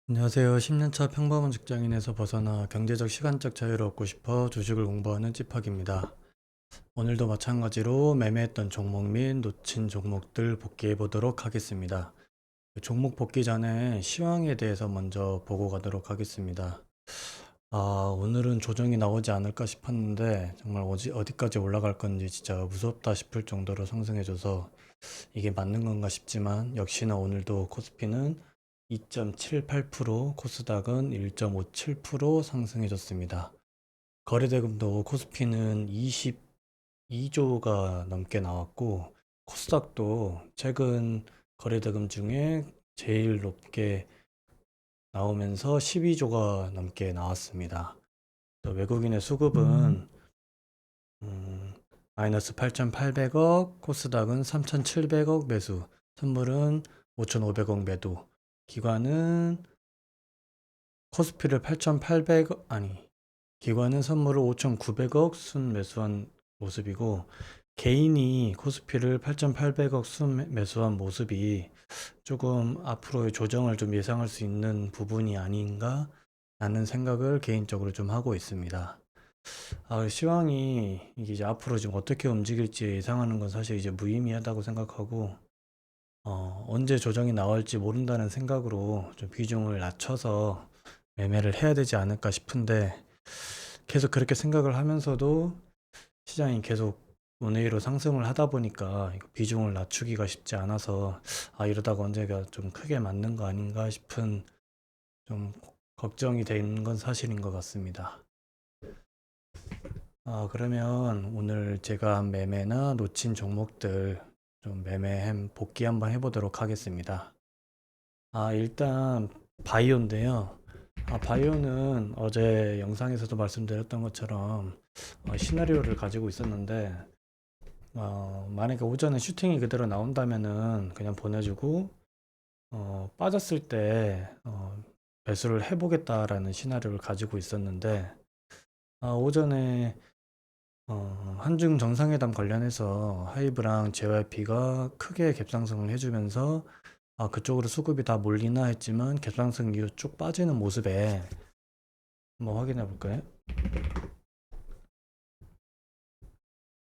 안녕하세요. 10년차 평범한 직장인에서 벗어나 경제적 시간적 자유를 얻고 싶어 주식을 공부하는 찌팍입니다. 오늘도 마찬가지로 매매했던 종목 및 놓친 종목들 복귀해 보도록 하겠습니다. 종목 복귀 전에 시황에 대해서 먼저 보고 가도록 하겠습니다. 오늘은 조정이 나오지 않을까 싶었는데 정말 어디까지 올라갈 건지 진짜 무섭다 싶을 정도로 상승해줘서 이게 맞는 건가 싶지만 역시나 오늘도 코스피는 2.78%, 코스닥은 1.57% 상승해줬습니다. 거래대금도 코스피는 22조가 넘게 나왔고 코스닥도 최근 거래대금 중에 제일 높게 나오면서 12조가 넘게 나왔습니다. 또 외국인의 수급은 마이너스 8,800억, 코스닥은 3,700억 매수, 선물은 5,500억 매도, 기관은 코스피를 8,800억, 기관은 선물을 5,900억 순 매수한 모습이고, 개인이 코스피를 8,800억 순 매수한 모습이 조금 앞으로의 조정을 좀 예상할 수 있는 부분이 아닌가 라는 생각을 개인적으로 좀 하고 있습니다. 시황이 이게 이제 앞으로 지금 어떻게 움직일지 예상하는 건 사실 이제 무의미하다고 생각하고, 언제 조정이 나올지 모른다는 생각으로 좀 비중을 낮춰서 매매를 해야 되지 않을까 싶은데, 계속 그렇게 생각을 하면서도 시장이 계속 원웨이로 상승을 하다 보니까 이거 비중을 낮추기가 쉽지 않아서, 이러다가 언제가 좀 크게 맞는 거 아닌가 싶은 좀 걱정이 되는 건 사실인 것 같습니다. 그러면 오늘 제가 한 매매나 놓친 종목들 좀 복귀 한번 해보도록 하겠습니다. 일단 바이오인데요. 바이오는 어제 영상에서도 말씀드렸던 것처럼 시나리오를 가지고 있었는데, 만약에 오전에 슈팅이 그대로 나온다면은 그냥 보내주고, 빠졌을 때 매수를 해보겠다라는 시나리오를 가지고 있었는데, 오전에 한중 정상회담 관련해서 하이브랑 JYP가 크게 갭상승을 해주면서 그쪽으로 수급이 다 몰리나 했지만 갭상승 이후 쭉 빠지는 모습에 한번 확인해 볼까요?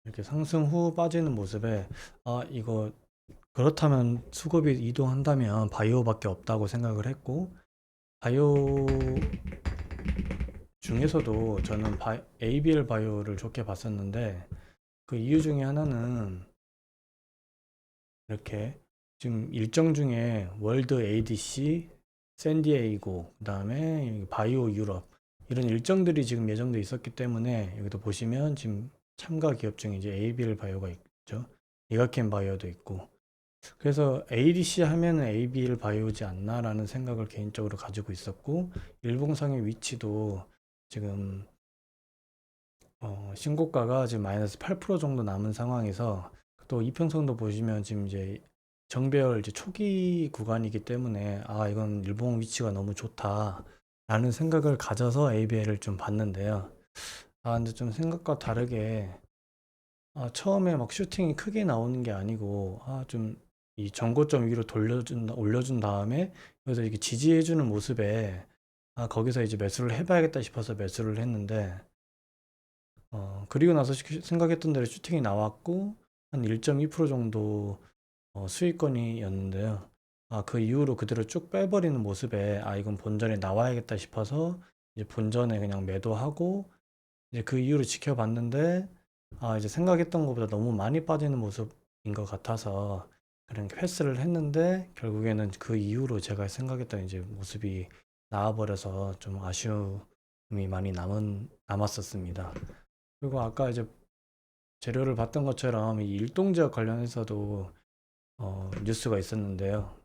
이렇게 상승 후 빠지는 모습에 이거 그렇다면 수급이 이동한다면 바이오밖에 없다고 생각을 했고, 바이오 중에서도 저는 ABL 바이오를 좋게 봤었는데, 그 이유 중에 하나는 이렇게 지금 일정 중에 월드 ADC, 샌디에이고, 그다음에 바이오 유럽 이런 일정들이 지금 예정돼 있었기 때문에 여기도 보시면 지금 참가 기업 중에 이제 ABL 바이오가 있죠. 이가켄 바이오도 있고. 그래서 ADC 하면은 ABL 바이오지 않나라는 생각을 개인적으로 가지고 있었고, 일봉상의 위치도 지금 신고가가 지금 마이너스 8% 정도 남은 상황에서, 또 이평선도 보시면 지금 이제 정배열 이제 초기 구간이기 때문에 이건 일봉 위치가 너무 좋다라는 생각을 가져서 ABL을 좀 봤는데요. 근데 좀 생각과 다르게 처음에 막 슈팅이 크게 나오는 게 아니고 좀 이 전고점 위로 올려준 다음에 여기서 이렇게 지지해주는 모습에 거기서 이제 매수를 해봐야겠다 싶어서 매수를 했는데, 그리고 나서 생각했던 대로 슈팅이 나왔고 한 1.2% 정도 수익권이었는데요. 그 이후로 그대로 쭉 빼버리는 모습에 이건 본전에 나와야겠다 싶어서 이제 본전에 그냥 매도하고, 이제 그 이후로 지켜봤는데 이제 생각했던 것보다 너무 많이 빠지는 모습인 것 같아서 그런 패스를 했는데, 결국에는 그 이후로 제가 생각했던 이제 모습이 나와버려서 좀 아쉬움이 많이 남았었습니다. 그리고 아까 이제 재료를 봤던 것처럼 이 일동제약 관련해서도 뉴스가 있었는데요.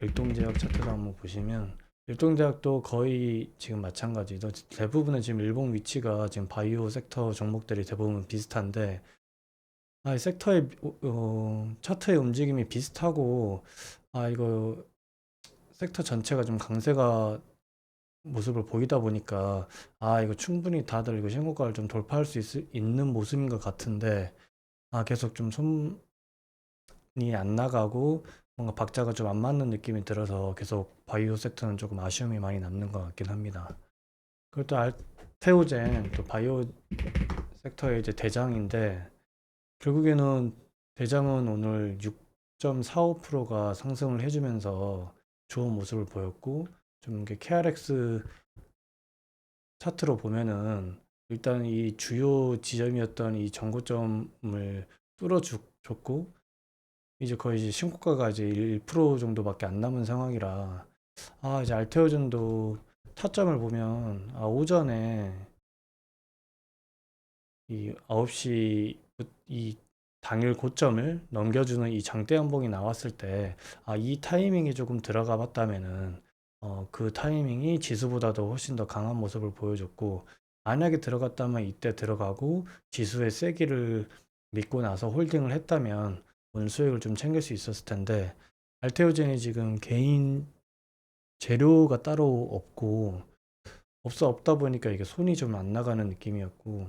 일동제약 차트를 한번 보시면 일동제약도 거의 지금 마찬가지죠. 대부분의 지금 일봉 위치가 지금 바이오 섹터 종목들이 대부분 비슷한데, 이 섹터의 차트의 움직임이 비슷하고, 이거 섹터 전체가 좀 강세가 모습을 보이다 보니까 이거 충분히 다들 이거 신고가를 좀 돌파할 수 있는 모습인 것 같은데, 계속 좀 손이 안 나가고 뭔가 박자가 좀 안 맞는 느낌이 들어서 계속 바이오 섹터는 조금 아쉬움이 많이 남는 것 같긴 합니다. 그리고 또 알테오젠 또 바이오 섹터의 이제 대장인데 결국에는 대장은 오늘 6.45%가 상승을 해주면서 좋은 모습을 보였고 좀 이게 KRX 차트로 보면은 일단 이 주요 지점이었던 이 전고점을 뚫어줬고 이제 거의 이제 신고가가 이제 1% 정도밖에 안 남은 상황이라 이제 알테오전도 타점을 보면 오전에 이 9시 이 당일 고점을 넘겨주는 이 장대 양봉이 나왔을 때 이 타이밍이 조금 들어가 봤다면은 그 타이밍이 지수보다도 훨씬 더 강한 모습을 보여줬고 만약에 들어갔다면 이때 들어가고 지수의 세기를 믿고 나서 홀딩을 했다면 오늘 수익을 좀 챙길 수 있었을 텐데 알테오젠이 지금 개인 재료가 따로 없고 없다 보니까 이게 손이 좀 안 나가는 느낌이었고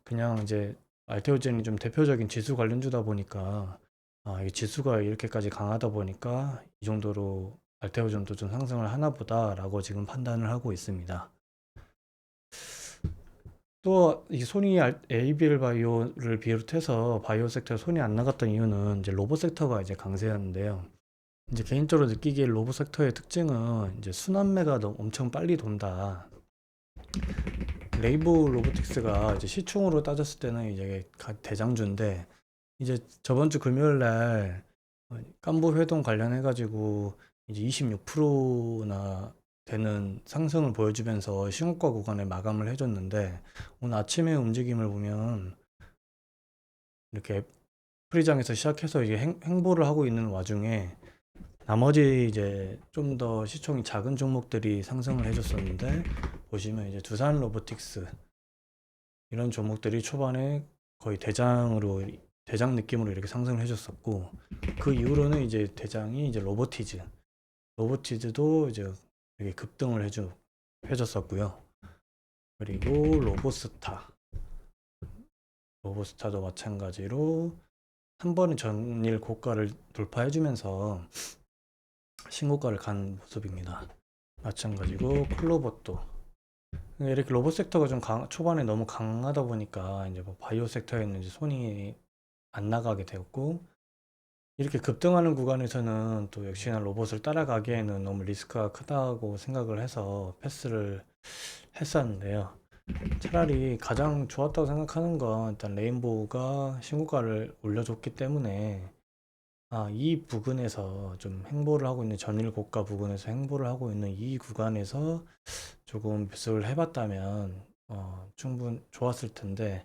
그냥 이제 알테오젠이 좀 대표적인 지수 관련주다 보니까 이 지수가 이렇게까지 강하다 보니까 이 정도로 알테오젠도 좀 상승을 하나 보다라고 지금 판단을 하고 있습니다. 또 이 소니 ABL 바이오를 비롯해서 바이오 섹터에 손이 안 나갔던 이유는 이제 로봇 섹터가 이제 강세였는데요. 이제 개인적으로 느끼기에 로봇 섹터의 특징은 이제 순환매가 엄청 빨리 돈다. 레이브 로보틱스가 이제 시총으로 따졌을 때는 이제 대장주인데 이제 저번 주 금요일 날 깐부 회동 관련해 가지고 이제 26%나 되는 상승을 보여주면서 신고가 구간에 마감을 해줬는데 오늘 아침에 움직임을 보면 이렇게 프리장에서 시작해서 이게 행보를 하고 있는 와중에 나머지 이제 좀 더 시총이 작은 종목들이 상승을 해줬었는데 보시면 이제 두산 로보틱스 이런 종목들이 초반에 거의 대장 느낌으로 이렇게 상승을 해줬었고 그 이후로는 이제 대장이 이제 로보티즈도 이제 되게 급등을 해줬었고요. 그리고 로보스타도 마찬가지로 한 번에 전일 고가를 돌파해주면서 신고가를 간 모습입니다. 마찬가지로 클로버도 이렇게 로봇 섹터가 좀 초반에 너무 강하다 보니까 이제 뭐 바이오 섹터에는 이제 손이 안 나가게 되었고 이렇게 급등하는 구간에서는 또 역시나 로봇을 따라가기에는 너무 리스크가 크다고 생각을 해서 패스를 했었는데요. 차라리 가장 좋았다고 생각하는 건 일단 레인보우가 신고가를 올려줬기 때문에 이 부근에서 좀 행보를 하고 있는 전일 고가 부근에서 행보를 하고 있는 이 구간에서 조금 배수를 해봤다면 충분 좋았을 텐데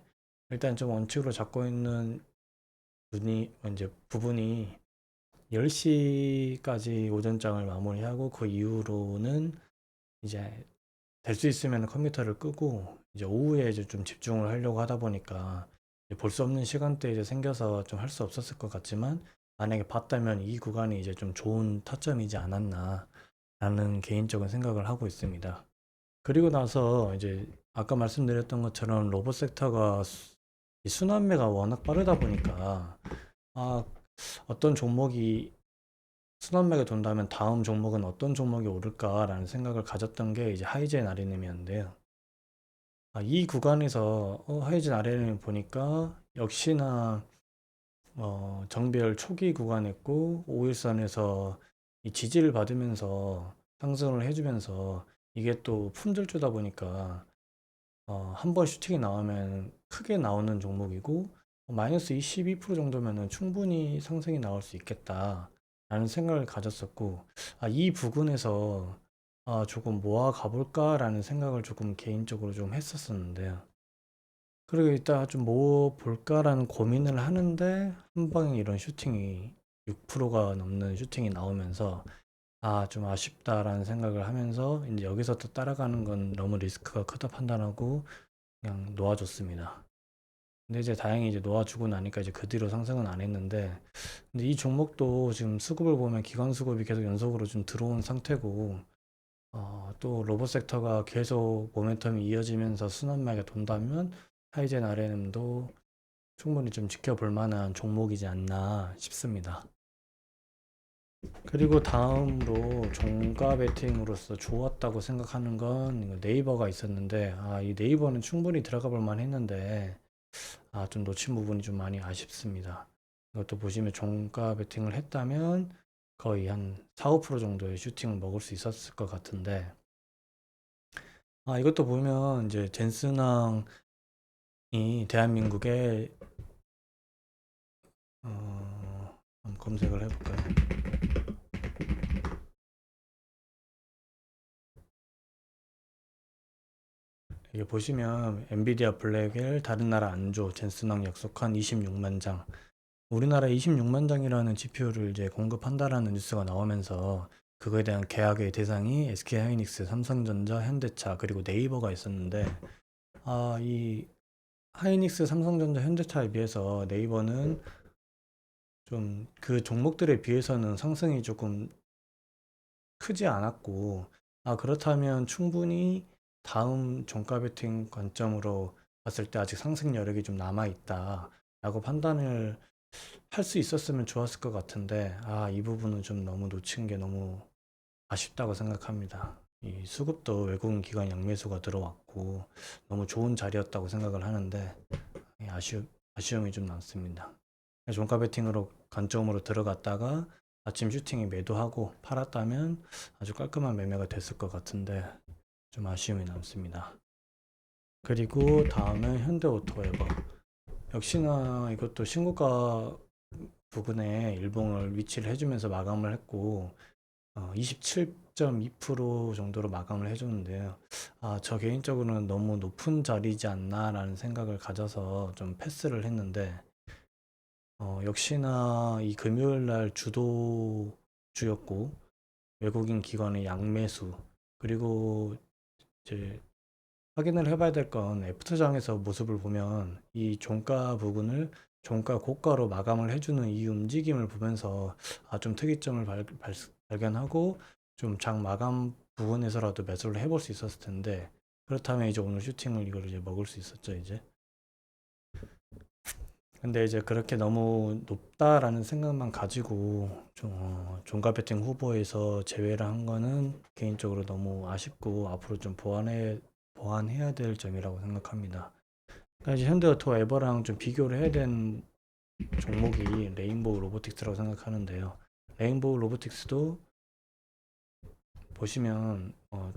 일단 좀 원칙으로 잡고 있는 부분이 10시까지 오전장을 마무리하고 그 이후로는 이제 될 수 있으면 컴퓨터를 끄고 이제 오후에 이제 좀 집중을 하려고 하다 보니까 볼 수 없는 시간대에 이제 생겨서 좀 할 수 없었을 것 같지만 만약에 봤다면 이 구간이 이제 좀 좋은 타점이지 않았나 라는 개인적인 생각을 하고 있습니다. 그리고 나서 이제 아까 말씀드렸던 것처럼 로봇 섹터가 이 순환매가 워낙 빠르다 보니까 아, 어떤 종목이 순환매가 돈다면 다음 종목은 어떤 종목이 오를까라는 생각을 가졌던 게 이제 하이젠 RNM이었는데요. 이 구간에서 하이젠 RNM 보니까 역시나 정배열 초기 구간했고 5일선에서 이 지지를 받으면서 상승을 해주면서 이게 또 품절주다 보니까 한 번 슈팅이 나오면 크게 나오는 종목이고 마이너스 22% 정도면은 충분히 상승이 나올 수 있겠다 라는 생각을 가졌었고 이 부분에서 조금 모아 가볼까 라는 생각을 조금 개인적으로 좀 했었었는데요. 그리고 이따 좀 모아 볼까라는 고민을 하는데 한 방에 이런 슈팅이 6%가 넘는 슈팅이 나오면서 좀 아쉽다라는 생각을 하면서 이제 여기서 또 따라가는 건 너무 리스크가 크다 판단하고 그냥 놓아줬습니다. 근데 이제 다행히 이제 놓아주고 나니까 이제 그 뒤로 상승은 안 했는데 근데 이 종목도 지금 수급을 보면 기관 수급이 계속 연속으로 좀 들어온 상태고 또 로봇 섹터가 계속 모멘텀이 이어지면서 순환매가 돈다면 하이젠 RNM도 충분히 좀 지켜볼 만한 종목이지 않나 싶습니다. 그리고 다음으로 종가 베팅으로서 좋았다고 생각하는 건 이거 네이버가 있었는데, 이 네이버는 충분히 들어가 볼 만했는데, 좀 놓친 부분이 좀 많이 아쉽습니다. 이것도 보시면 종가 베팅을 했다면 거의 한 4, 5% 정도의 슈팅을 먹을 수 있었을 것 같은데, 이것도 보면 이제 젠스낭이 대한민국에 한번 검색을 해볼까요? 이게 보시면 엔비디아 블랙엘 다른 나라 안조 젠슨왕 약속한 26만 장, 우리나라 26만 장이라는 GPU를 이제 공급한다라는 뉴스가 나오면서 그거에 대한 계약의 대상이 SK하이닉스, 삼성전자, 현대차 그리고 네이버가 있었는데, 이 하이닉스, 삼성전자, 현대차에 비해서 네이버는 좀 그 종목들에 비해서는 상승이 조금 크지 않았고, 그렇다면 충분히 다음 종가 베팅 관점으로 봤을 때 아직 상승 여력이 좀 남아 있다라고 판단을 할 수 있었으면 좋았을 것 같은데, 이 부분은 좀 너무 놓친 게 너무 아쉽다고 생각합니다. 이 수급도 외국인 기관 양매수가 들어왔고 너무 좋은 자리였다고 생각을 하는데, 아쉬움이 좀 남습니다. 종가 베팅으로 관점으로 들어갔다가 아침 슈팅에 매도하고 팔았다면 아주 깔끔한 매매가 됐을 것 같은데 좀 아쉬움이 남습니다. 그리고 다음은 현대오토에버. 역시나 이것도 신고가 부근에 일봉을 위치를 해주면서 마감을 했고 27.2% 정도로 마감을 해줬는데요. 저 개인적으로는 너무 높은 자리지 않나라는 생각을 가져서 좀 패스를 했는데, 역시나 이 금요일 날 주도주였고 외국인 기관의 양매수, 그리고 이제 확인을 해봐야 될 건 애프터장에서 모습을 보면 이 종가 부분을 종가 고가로 마감을 해주는 이 움직임을 보면서 좀 특이점을 발견하고 좀 장 마감 부분에서라도 매수를 해볼 수 있었을 텐데, 그렇다면 이제 오늘 슈팅을 이걸 이제 먹을 수 있었죠 이제. 근데 이제 그렇게 너무 높다라는 생각만 가지고 종가 베팅 후보에서 제외를 한 거는 개인적으로 너무 아쉽고 앞으로 좀 보완해야 될 점이라고 생각합니다. 그러니까 이제 현대오토와 에버랑 좀 비교를 해야 되는 종목이 레인보우 로보틱스라고 생각하는데요. 레인보우 로보틱스도 보시면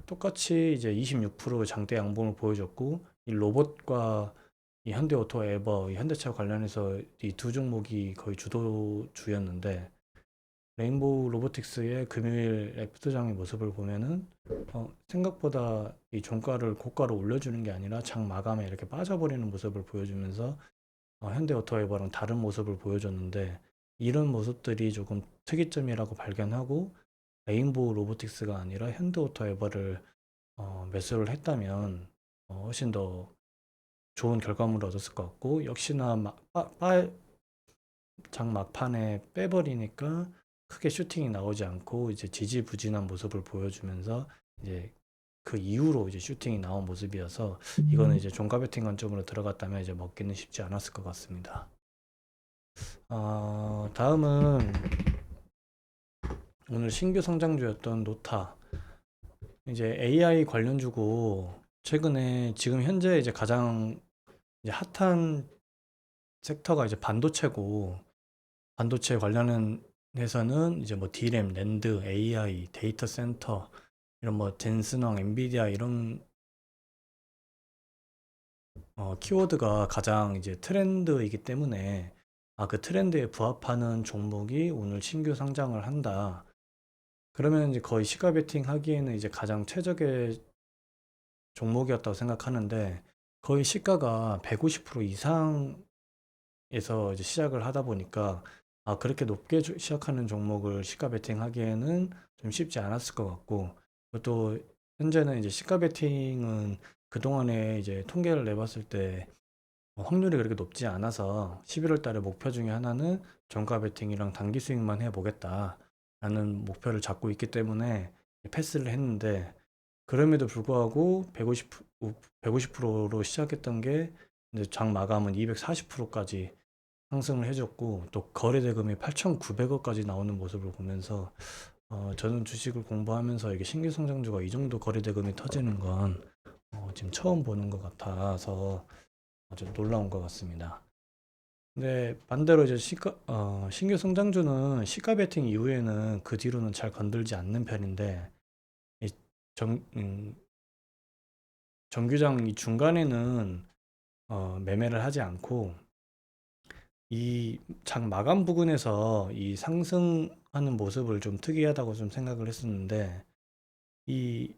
똑같이 이제 26% 장대 양봉을 보여줬고, 이 로봇과 이 현대오토 에버, 이 현대차 관련해서 이 두 종목이 거의 주도주였는데, 레인보우 로보틱스의 금요일 애프터장의 모습을 보면은 생각보다 이 종가를 고가로 올려주는 게 아니라 장 마감에 이렇게 빠져버리는 모습을 보여주면서 현대오토에버랑 다른 모습을 보여줬는데, 이런 모습들이 조금 특이점이라고 발견하고 레인보우 로보틱스가 아니라 현대오토에버를 매수를 했다면 훨씬 더 좋은 결과물을 얻었을 것 같고, 역시나 장 막판에 빼버리니까 크게 슈팅이 나오지 않고 이제 지지부진한 모습을 보여주면서 이제 그 이후로 이제 슈팅이 나온 모습이어서 이거는 이제 종가 베팅 관점으로 들어갔다면 이제 먹기는 쉽지 않았을 것 같습니다. 다음은 오늘 신규 성장주였던 노타. 이제 AI 관련주고 최근에 지금 현재 이제 가장 이제 핫한 섹터가 이제 반도체고, 반도체 관련해서는 이제 뭐 D램, 낸드, AI, 데이터 센터 이런 뭐 젠슨왕, 엔비디아 이런 키워드가 가장 이제 트렌드이기 때문에 그 트렌드에 부합하는 종목이 오늘 신규 상장을 한다. 그러면 이제 거의 시가 베팅 하기에는 이제 가장 최적의 종목이었다고 생각하는데, 거의 시가가 150% 이상에서 이제 시작을 하다 보니까 그렇게 높게 시작하는 종목을 시가 베팅 하기에는 좀 쉽지 않았을 것 같고, 또 현재는 이제 시가 베팅은 그동안에 이제 통계를 내봤을 때 확률이 그렇게 높지 않아서 11월 달에 목표 중에 하나는 정가 베팅이랑 단기 수익만 해보겠다라는 목표를 잡고 있기 때문에 패스를 했는데, 그럼에도 불구하고 150%로 시작했던 게 이제 장 마감은 240%까지 상승을 해줬고 또 거래 대금이 8,900억까지 나오는 모습을 보면서 저는 주식을 공부하면서 이게 신규 성장주가 이 정도 거래 대금이 터지는 건 지금 처음 보는 것 같아서 아주 놀라운 것 같습니다. 근데 반대로 이제 신규 성장주는 시가 베팅 이후에는 그 뒤로는 잘 건들지 않는 편인데 이 정, 정규장 이 중간에는 매매를 하지 않고 이 장 마감 부근에서 이 상승하는 모습을 좀 특이하다고 좀 생각을 했었는데 이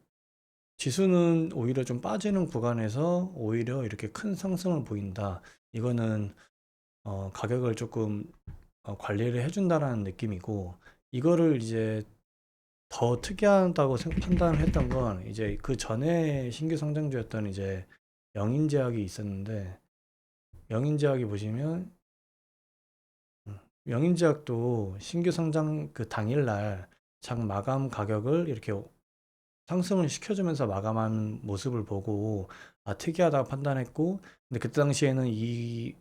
지수는 오히려 좀 빠지는 구간에서 오히려 이렇게 큰 상승을 보인다. 이거는 가격을 조금 관리를 해준다라는 느낌이고 이거를 이제 더 특이하다고 판단을 했던 건 이제 그 전에 신규 성장주였던 이제 영인제약이 있었는데 영인제약이 보시면 영인제약도 신규 성장 그 당일날 장 마감 가격을 이렇게 상승을 시켜주면서 마감한 모습을 보고 특이하다고 판단했고 근데 그때 당시에는 이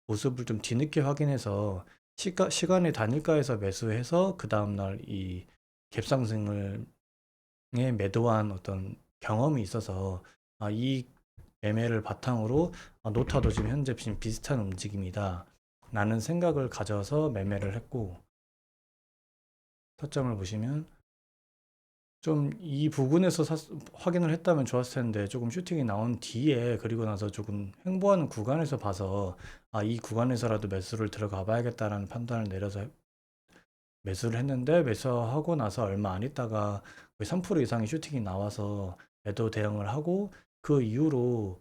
모습을 좀 뒤늦게 확인해서 시간의 단일가에서 매수해서 그 다음날 이 갭상승을 매도한 어떤 경험이 있어서 이 매매를 바탕으로 노타도 지금 현재 지금 비슷한 움직임이다 라는 생각을 가져서 매매를 했고 타점을 보시면 좀 이 부분에서 확인을 했다면 좋았을 텐데 조금 슈팅이 나온 뒤에 그리고 나서 조금 횡보하는 구간에서 봐서 이 구간에서라도 매수를 들어가 봐야겠다라는 판단을 내려서 매수를 했는데 매수하고 나서 얼마 안 있다가 거의 3% 이상의 슈팅이 나와서 매도 대응을 하고 그 이후로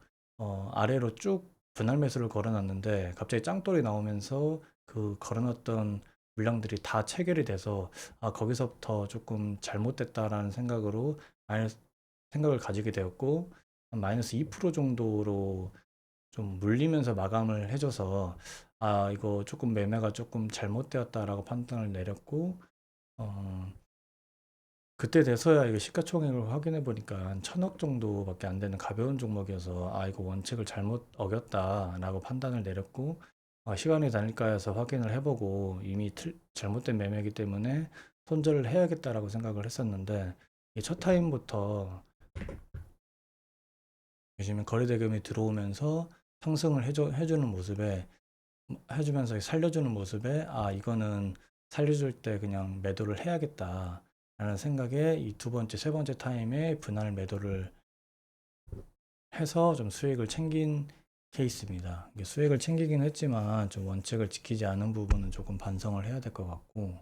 아래로 쭉 분할 매수를 걸어놨는데 갑자기 짱돌이 나오면서 그 걸어놨던 물량들이 다 체결이 돼서 거기서부터 조금 잘못됐다라는 생각으로 마이너스 생각을 가지게 되었고 한 마이너스 2% 정도로 좀 물리면서 마감을 해줘서 이거 조금 매매가 조금 잘못되었다라고 판단을 내렸고 어, 그때 돼서야 이거 시가총액을 확인해 보니까 한 1,000억 정도밖에 안 되는 가벼운 종목이어서 이거 원칙을 잘못 어겼다라고 판단을 내렸고 시간이 단일가에서 확인을 해보고 이미 잘못된 매매이기 때문에 손절을 해야겠다라고 생각을 했었는데 이 첫 타임부터 보시면 거래 대금이 들어오면서 상승을 해주는 모습에 해주면서 살려주는 모습에 이거는 살려줄 때 그냥 매도를 해야겠다 라는 생각에 이 두 번째 세 번째 타임에 분할 매도를 해서 좀 수익을 챙긴 케이스입니다. 이게 수익을 챙기긴 했지만 좀 원칙을 지키지 않은 부분은 조금 반성을 해야 될 것 같고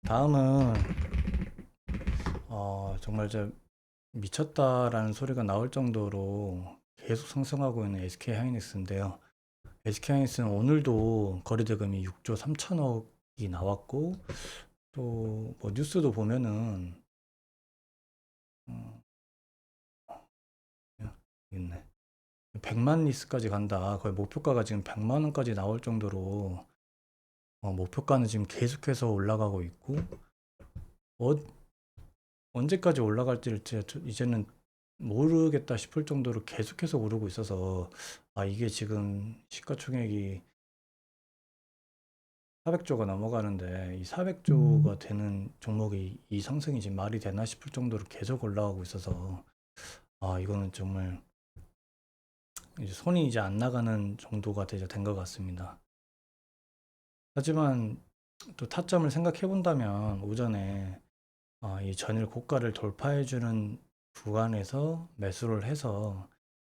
다음은 정말 미쳤다라는 소리가 나올 정도로 계속 상승하고 있는 SK 하이닉스인데요. SK하이닉스는 오늘도 거래대금이 6조 3천억이 나왔고 또 뭐 뉴스도 보면은 어, 있네. 100만 리스까지 간다. 거의 목표가가 지금 100만 원까지 나올 정도로 목표가는 지금 계속해서 올라가고 있고 어, 언제까지 올라갈지 이제는 모르겠다 싶을 정도로 계속해서 오르고 있어서 이게 지금 시가총액이 400조가 넘어가는데 이 400조가 되는 종목이 이 상승이 지금 말이 되나 싶을 정도로 계속 올라가고 있어서 이거는 정말 이제 손이 이제 안 나가는 정도가 된 것 같습니다. 하지만 또 타점을 생각해 본다면 오전에 이 전일 고가를 돌파해 주는 구간에서 매수를 해서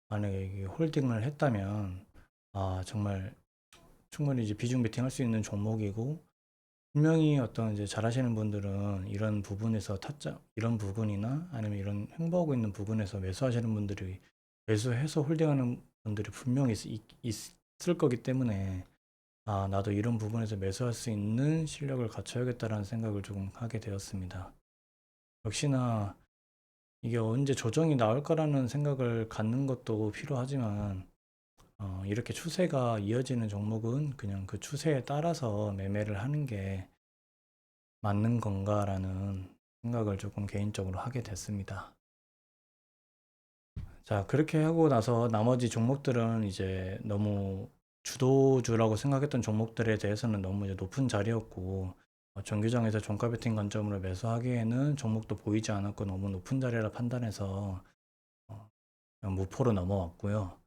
만약에 이게 홀딩을 했다면 정말 충분히 이제 비중 베팅할 수 있는 종목이고 분명히 어떤 이제 잘하시는 분들은 이런 부분에서 타점, 이런 부분이나 아니면 이런 횡보하고 있는 부분에서 매수하시는 분들이 매수해서 홀딩하는 분들이 분명히 있을 거기 때문에 나도 이런 부분에서 매수할 수 있는 실력을 갖춰야겠다라는 생각을 조금 하게 되었습니다. 역시나 이게 언제 조정이 나올 거라는 생각을 갖는 것도 필요하지만 이렇게 추세가 이어지는 종목은 그냥 그 추세에 따라서 매매를 하는 게 맞는 건가라는 생각을 조금 개인적으로 하게 됐습니다. 자, 그렇게 하고 나서 나머지 종목들은 이제 너무 주도주라고 생각했던 종목들에 대해서는 너무 이제 높은 자리였고, 정규장에서 종가 베팅 관점으로 매수하기에는 종목도 보이지 않았고 너무 높은 자리라 판단해서 어, 그냥 무포로 넘어왔고요.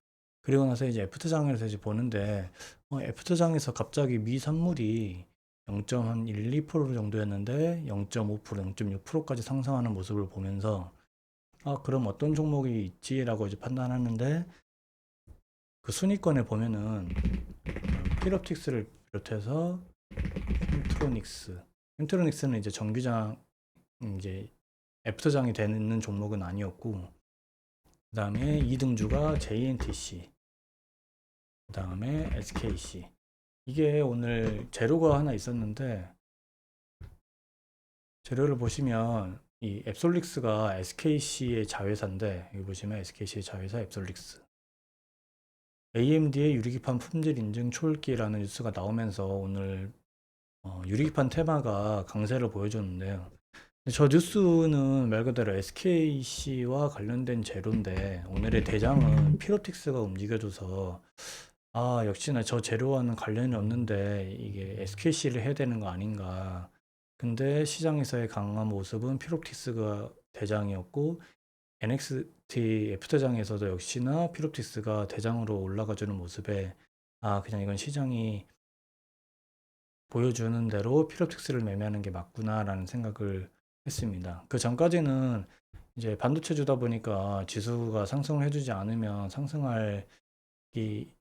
그리고 나서 이제 애프터장에서 이제 보는데, 애프터장에서 갑자기 미 산물이 0.1, 2% 정도였는데 0.5%, 0.6%까지 상승하는 모습을 보면서 그럼 어떤 종목이 있지라고 이제 판단하는데, 그 순위권에 보면은 피롭틱스를 비롯해서 햄트로닉스는 이제 정규장 이제 애프터장이 되는 종목은 아니었고, 그 다음에 2등주가 JNTC, 그 다음에 SKC. 이게 오늘 재료가 하나 있었는데, 재료를 보시면 이 앱솔릭스가 SKC의 자회사인데, 여기 보시면 SKC의 자회사 앱솔릭스, AMD의 유리기판 품질 인증 초읽기라는 뉴스가 나오면서 오늘 유리기판 테마가 강세를 보여줬는데요. 저 뉴스는 말 그대로 SKC와 관련된 재료인데, 오늘의 대장은 피로틱스가 움직여줘서 역시나 저 재료와는 관련이 없는데 이게 SKC를 해야 되는 거 아닌가. 근데 시장에서의 강한 모습은 피롭틱스가 대장이었고, NXT 애프터장에서도 역시나 피롭틱스가 대장으로 올라가주는 모습에 그냥 이건 시장이 보여주는 대로 피롭틱스를 매매하는 게 맞구나라는 생각을 했습니다. 그 전까지는 이제 반도체주다 보니까 지수가 상승을 해주지 않으면 상승하기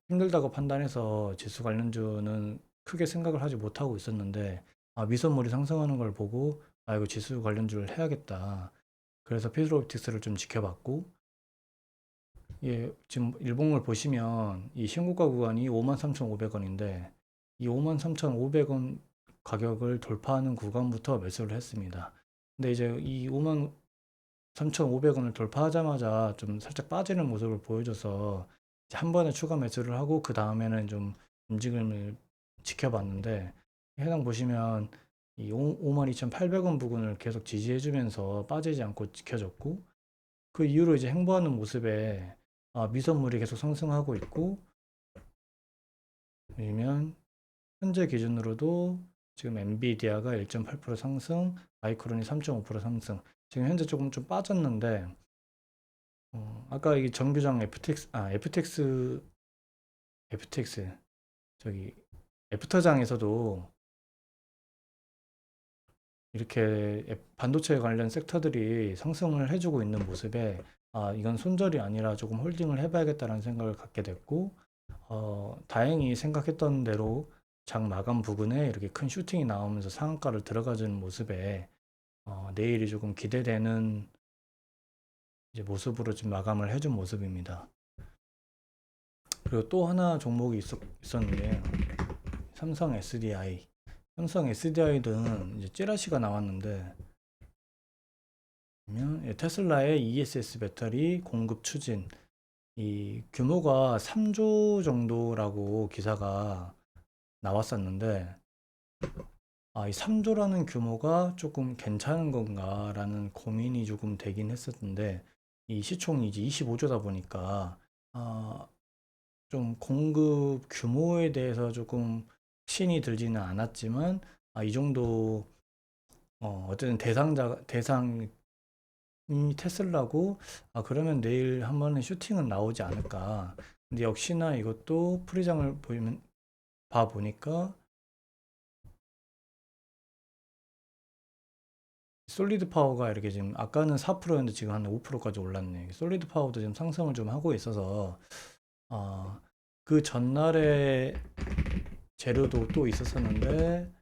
힘들다고 판단해서 지수 관련주는 크게 생각을 하지 못하고 있었는데, 미선물이 상승하는 걸 보고 이거 지수 관련주를 해야겠다. 그래서 피롭틱스를 좀 지켜봤고, 예, 지금 일봉을 보시면 이 신고가 구간이 53,500원인데 이 53,500원 가격을 돌파하는 구간부터 매수를 했습니다. 근데 이제 이 53,500원을 돌파하자마자 좀 살짝 빠지는 모습을 보여줘서 이제 한 번에 추가 매수를 하고 그 다음에는 좀 움직임을 지켜봤는데, 해당 보시면 이 52,800원 부근을 계속 지지해주면서 빠지지 않고 지켜줬고, 그 이후로 이제 행보하는 모습에 미선물이 계속 상승하고 있고, 아니면 현재 기준으로도 지금 엔비디아가 1.8% 상승, 마이크론이 3.5% 상승. 지금 현재 조금 좀 빠졌는데, 아까 이 정규장 FTX 저기 애프터장에서도 이렇게 반도체 관련 섹터들이 상승을 해주고 있는 모습에 이건 손절이 아니라 조금 홀딩을 해봐야겠다는 생각을 갖게 됐고, 다행히 생각했던 대로 장 마감 부근에 이렇게 큰 슈팅이 나오면서 상한가를 들어가주는 모습에 내일이 조금 기대되는 이제 모습으로 지금 마감을 해준 모습입니다. 그리고 또 하나 종목이 있었는데요. 삼성 SDI. 삼성 SDI는 이제 찌라시가 나왔는데, 테슬라의 ESS 배터리 공급 추진, 이 규모가 3조 정도라고 기사가 나왔었는데, 이 3조라는 규모가 조금 괜찮은 건가라는 고민이 조금 되긴 했었는데, 이 시총이 이제 25조다 보니까 좀 공급 규모에 대해서 조금 신이 들지는 않았지만, 이 정도 어쨌든 대상이 테슬라고, 그러면 내일 한 번에 슈팅은 나오지 않을까. 근데 역시나 이것도 프리장을 봐 보니까 솔리드 파워가 이렇게 지금 아까는 4%였는데 지금 한 5%까지 올랐네. 솔리드 파워도 지금 상승을 좀 하고 있어서 그 전날에 재료도 또 있었었는데,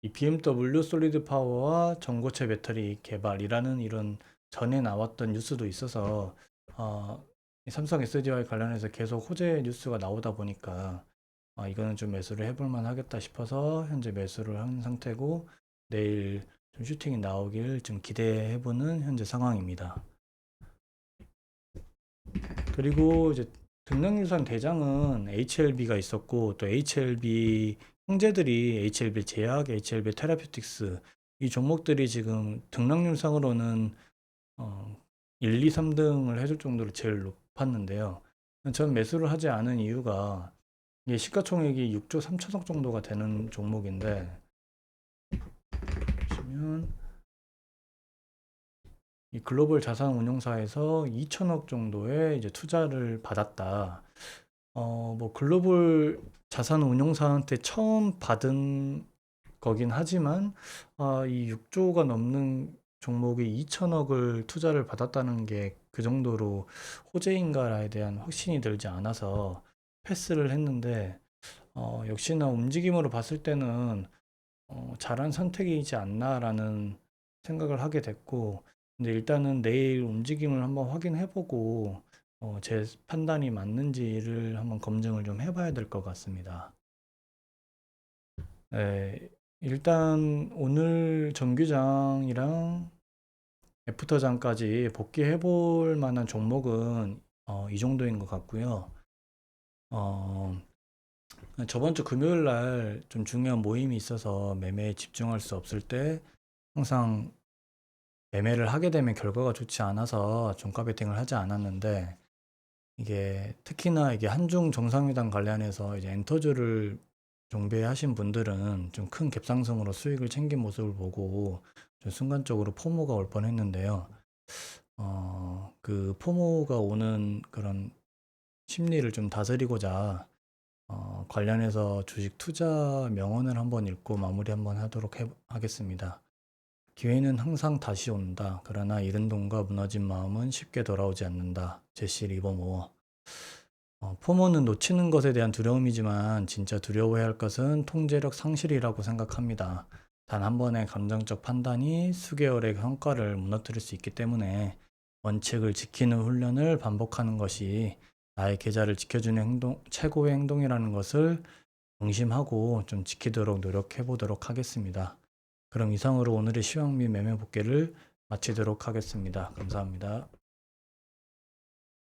이 BMW 솔리드 파워와 전고체 배터리 개발이라는 이런 전에 나왔던 뉴스도 있어서 이 삼성 SDI 관련해서 계속 호재 뉴스가 나오다 보니까 이거는 좀 매수를 해볼 만 하겠다 싶어서 현재 매수를 한 상태고, 내일 좀 슈팅이 나오길 좀 기대해보는 현재 상황입니다. 그리고 이제 등락유산 대장은 HLB가 있었고, 또 HLB 형제들이 HLB 제약, HLB 테라퓨틱스, 이 종목들이 지금 등락률상으로는 1, 2, 3등을 해줄 정도로 제일 높았는데요. 전 매수를 하지 않은 이유가 이게 시가총액이 6조 3천억 정도가 되는 종목인데 보시면 이 글로벌 자산 운용사에서 2천억 정도의 이제 투자를 받았다. 뭐 글로벌 자산 운용사한테 처음 받은 거긴 하지만 이 6조가 넘는 종목이 2천억을 투자를 받았다는 게 그 정도로 호재인가에 대한 확신이 들지 않아서 패스를 했는데 역시나 움직임으로 봤을 때는 잘한 선택이지 않나라는 생각을 하게 됐고, 근데 일단은 내일 움직임을 한번 확인해보고 제 판단이 맞는지를 한번 검증을 좀 해봐야 될 것 같습니다. 네, 일단 오늘 정규장이랑 애프터장까지 복귀해 볼 만한 종목은 이 정도인 것 같고요. 어, 저번 주 금요일 날 좀 중요한 모임이 있어서 매매에 집중할 수 없을 때 항상 매매를 하게 되면 결과가 좋지 않아서 종가 베팅을 하지 않았는데, 이게 특히나 이게 한중 정상회담 관련해서 이제 엔터주를 종배하신 분들은 좀 큰 갭상승으로 수익을 챙긴 모습을 보고 좀 순간적으로 포모가 올 뻔했는데요. 그 포모가 오는 그런 심리를 좀 다스리고자 관련해서 주식 투자 명언을 한번 읽고 마무리 한번 하겠습니다. 기회는 항상 다시 온다. 그러나 잃은 돈과 무너진 마음은 쉽게 돌아오지 않는다. 제시 리버모어. 포모는 놓치는 것에 대한 두려움이지만 진짜 두려워해야 할 것은 통제력 상실이라고 생각합니다. 단 한 번의 감정적 판단이 수개월의 성과를 무너뜨릴 수 있기 때문에 원칙을 지키는 훈련을 반복하는 것이 나의 계좌를 지켜주는 최고의 행동이라는 것을 명심하고 좀 지키도록 노력해 보도록 하겠습니다. 그럼 이상으로 오늘의 시황 및 매매 복귀를 마치도록 하겠습니다. 감사합니다.